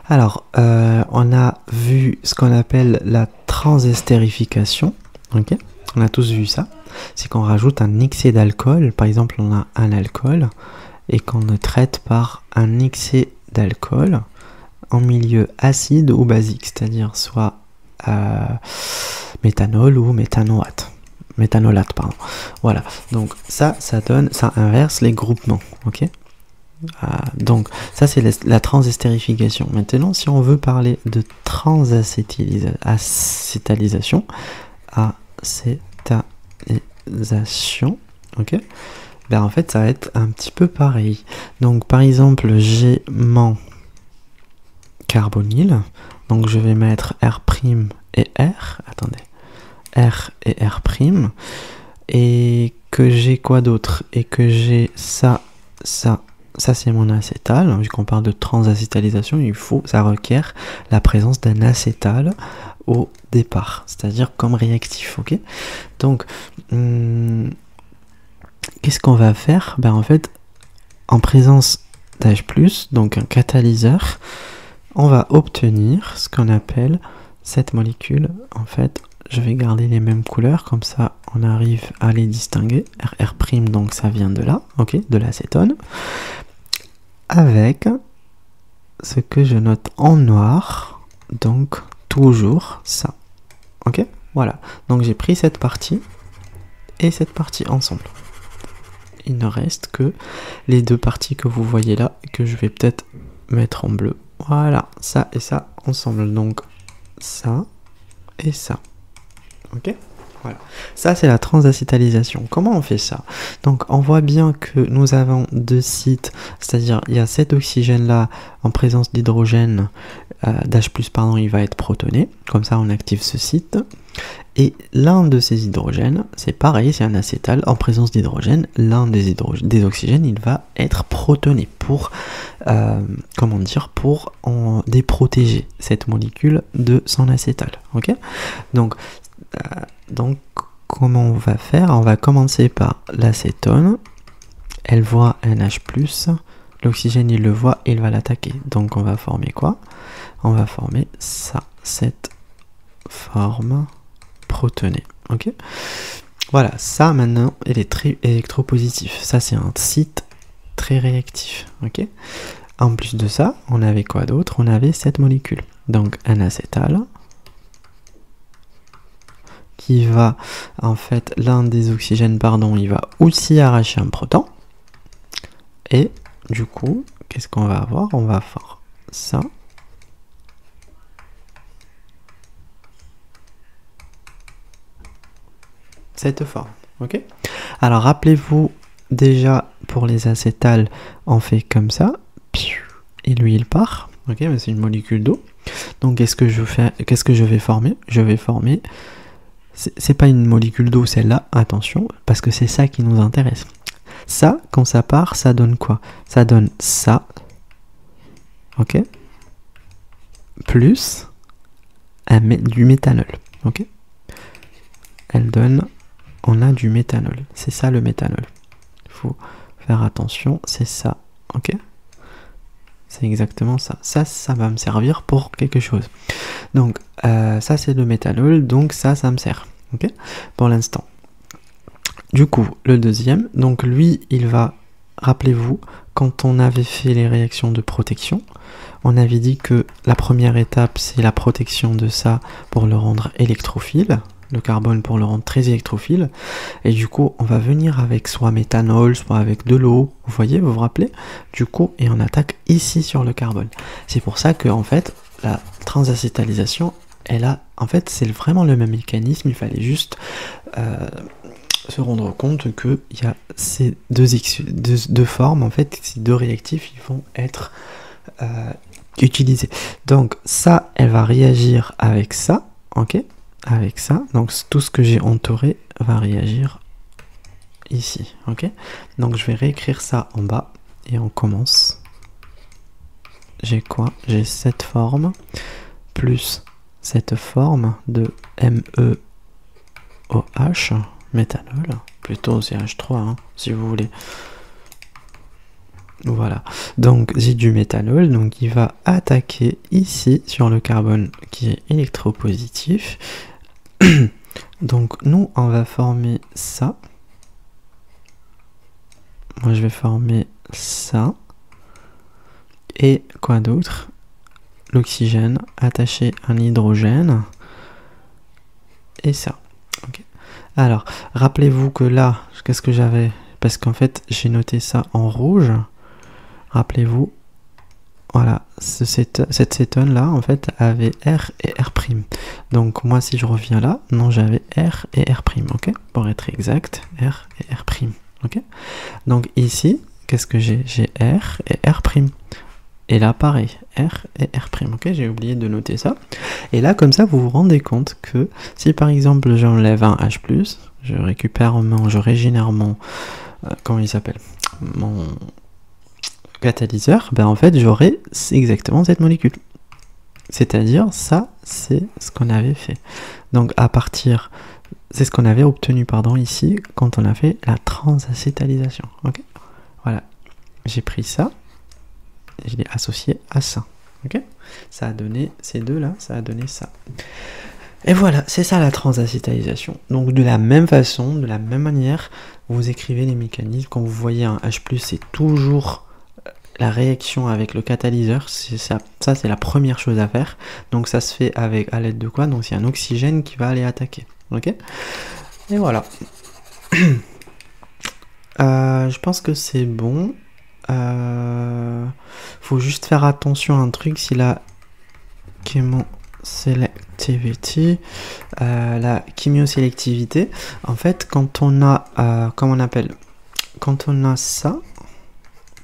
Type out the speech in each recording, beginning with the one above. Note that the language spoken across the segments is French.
Alors, on a vu ce qu'on appelle la transestérification. Ok, on a tous vu ça. C'est qu'on rajoute un excès d'alcool. Par exemple, on a un alcool et qu'on le traite par un excès d'alcool en milieu acide ou basique, c'est-à-dire soit méthanol ou méthanolate, pardon. Voilà, donc ça donne, ça inverse les groupements, ok. Donc ça c'est la transestérification. Maintenant, si on veut parler de transacétalisation, ok, ben en fait ça va être un petit peu pareil. Donc par exemple, j'ai mon carbonyle, donc je vais mettre R' et R, attendez, R et R', et que j'ai quoi d'autre, et que j'ai ça c'est mon acétal. Vu qu'on parle de transacétalisation, ça requiert la présence d'un acétal au départ, c'est-à-dire comme réactif, ok. Donc qu'est-ce qu'on va faire? Ben en fait, en présence d'H+, donc un catalyseur, on va obtenir ce qu'on appelle cette molécule. En fait, je vais garder les mêmes couleurs, comme ça on arrive à les distinguer. R', donc ça vient de là, ok, de l'acétone, avec ce que je note en noir, donc toujours ça, ok. Voilà, donc j'ai pris cette partie et cette partie ensemble. Il ne reste que les deux parties que vous voyez là, que je vais peut-être mettre en bleu. Voilà, ça et ça ensemble, donc ça et ça, ok. Voilà, ça c'est la transacétalisation. Comment on fait ça? Donc on voit bien que nous avons deux sites, c'est-à-dire il y a cet oxygène là en présence d'hydrogène, d'H+, pardon, il va être protoné, comme ça on active ce site, et l'un de ces hydrogènes, c'est pareil, c'est un acétal en présence d'hydrogène, l'un des oxygènes, il va être protoné pour, comment dire, pour en déprotéger cette molécule de son acétal, ok. Donc comment on va faire? On va commencer par l'acétone, elle voit un H+, l'oxygène il le voit, il va l'attaquer, donc on va former quoi? On va former ça, cette forme protonée, ok. Voilà, ça maintenant elle est très électropositif, ça c'est un site très réactif, ok. En plus de ça, on avait quoi d'autre? On avait cette molécule, donc un acétal, qui va, en fait, l'un des oxygènes, pardon, il va aussi arracher un proton, et du coup, qu'est-ce qu'on va avoir? On va avoir ça, cette forme, ok. Alors rappelez-vous, déjà pour les acétals on fait comme ça, et lui il part, ok, mais c'est une molécule d'eau. Donc qu'est-ce que je vais former? Je vais former, c'est pas une molécule d'eau celle-là, attention, parce que c'est ça qui nous intéresse. Ça, quand ça part, ça donne quoi? Ça donne ça, ok, plus du méthanol, ok. Elle donne, on a du méthanol, c'est ça le méthanol. Il faut faire attention, c'est ça, ok. C'est exactement ça. Ça va me servir pour quelque chose. Donc, ça c'est le méthanol, donc ça me sert, ok, pour l'instant. Du coup, le deuxième, donc lui, il va, rappelez-vous, quand on avait fait les réactions de protection, on avait dit que la première étape, c'est la protection de ça pour le rendre électrophile, le carbone pour le rendre très électrophile, et du coup on va venir avec soit méthanol, soit avec de l'eau, vous voyez, vous vous rappelez, du coup, et on attaque ici sur le carbone. C'est pour ça que en fait la transacétalisation, elle a, en fait c'est vraiment le même mécanisme, il fallait juste se rendre compte que il y a ces deux formes, en fait ces deux réactifs, ils vont être utilisés. Donc ça, elle va réagir avec ça, ok, avec ça, donc tout ce que j'ai entouré va réagir ici, ok. Donc je vais réécrire ça en bas et on commence. J'ai quoi? J'ai cette forme plus cette forme de MEOH, méthanol, plutôt c'est H3 hein, si vous voulez. Voilà, donc j'ai du méthanol, donc il va attaquer ici sur le carbone qui est électropositif. Donc nous, on va former ça. Moi, je vais former ça. Et quoi d'autre? L'oxygène attaché à un hydrogène. Et ça. Okay. Alors, rappelez-vous que là, qu'est-ce que j'avais? Parce qu'en fait, j'ai noté ça en rouge. Rappelez-vous, voilà, cette cétone là, en fait, avait R et R'. Donc, moi, si je reviens là, non, j'avais R et R', ok? Pour être exact, R et R', ok? Donc, ici, qu'est-ce que j'ai? J'ai R et R'. Et là, pareil, R et R', ok? J'ai oublié de noter ça. Et là, comme ça, vous vous rendez compte que si, par exemple, j'enlève un H+, je régénère mon... comment il s'appelle? Mon catalyseur, ben en fait j'aurai exactement cette molécule. C'est-à-dire ça, c'est ce qu'on avait fait. Donc à partir, c'est ce qu'on avait obtenu pardon ici quand on a fait la transacétalisation. Ok, voilà, j'ai pris ça, je l'ai associé à ça. Ok, ça a donné ces deux là, ça a donné ça. Et voilà, c'est ça la transacétalisation. Donc de la même façon, de la même manière, vous écrivez les mécanismes. Quand vous voyez un H+, c'est toujours la réaction avec le catalyseur. Ça c'est la première chose à faire. Donc ça se fait à l'aide de quoi? Donc c'est un oxygène qui va aller attaquer. Ok? Et voilà. Je pense que c'est bon. Faut juste faire attention à un truc, si la selectivity, la chimiosélectivité, en fait, quand on a, comment on appelle, quand on a ça,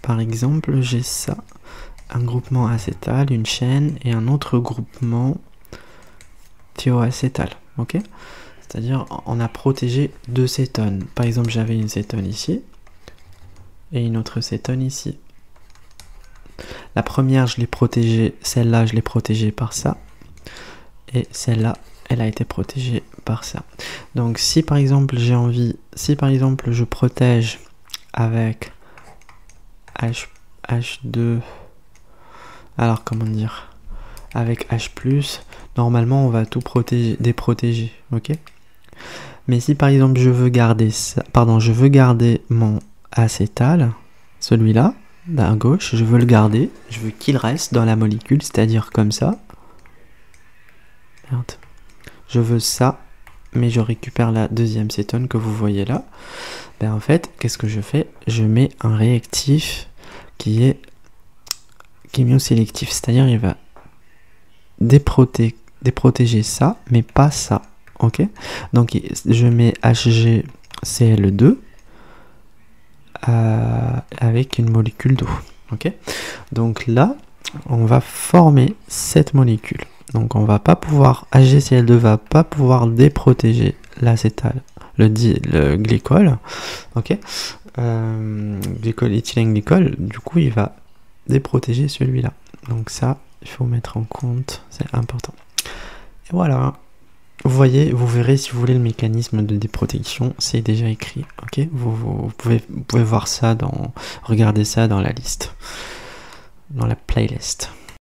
par exemple, j'ai ça, un groupement acétal, une chaîne, et un autre groupement thioacétal, ok? C'est-à-dire, on a protégé deux cétones. Par exemple, j'avais une cétone ici, et une autre cétone ici. La première, je l'ai protégée, celle-là, je l'ai protégée par ça. Et celle-là, elle a été protégée par ça. Donc si par exemple j'ai envie, si par exemple je protège avec H2, alors comment dire, avec H+, normalement on va tout protéger, déprotéger, ok? Mais si par exemple je veux garder ça, pardon, je veux garder mon acétal, celui-là, à gauche, je veux le garder, je veux qu'il reste dans la molécule, c'est-à-dire comme ça. Merde. Je veux ça, mais je récupère la deuxième cétone que vous voyez là. Ben en fait, qu'est-ce que je fais? Je mets un réactif qui est chimiosélectif, c'est-à-dire il va déprotéger ça, mais pas ça. Ok? Donc je mets HgCl2 avec une molécule d'eau. Ok? Donc là, on va former cette molécule. Donc on va pas pouvoir, HgCl2 va pas pouvoir déprotéger l'acétal, le glycol, ok, éthylène-glycol, du coup il va déprotéger celui-là. Donc ça, il faut mettre en compte, c'est important. Et voilà, vous voyez, vous verrez si vous voulez le mécanisme de déprotection, c'est déjà écrit, ok, vous pouvez voir ça regarder ça dans la liste, dans la playlist.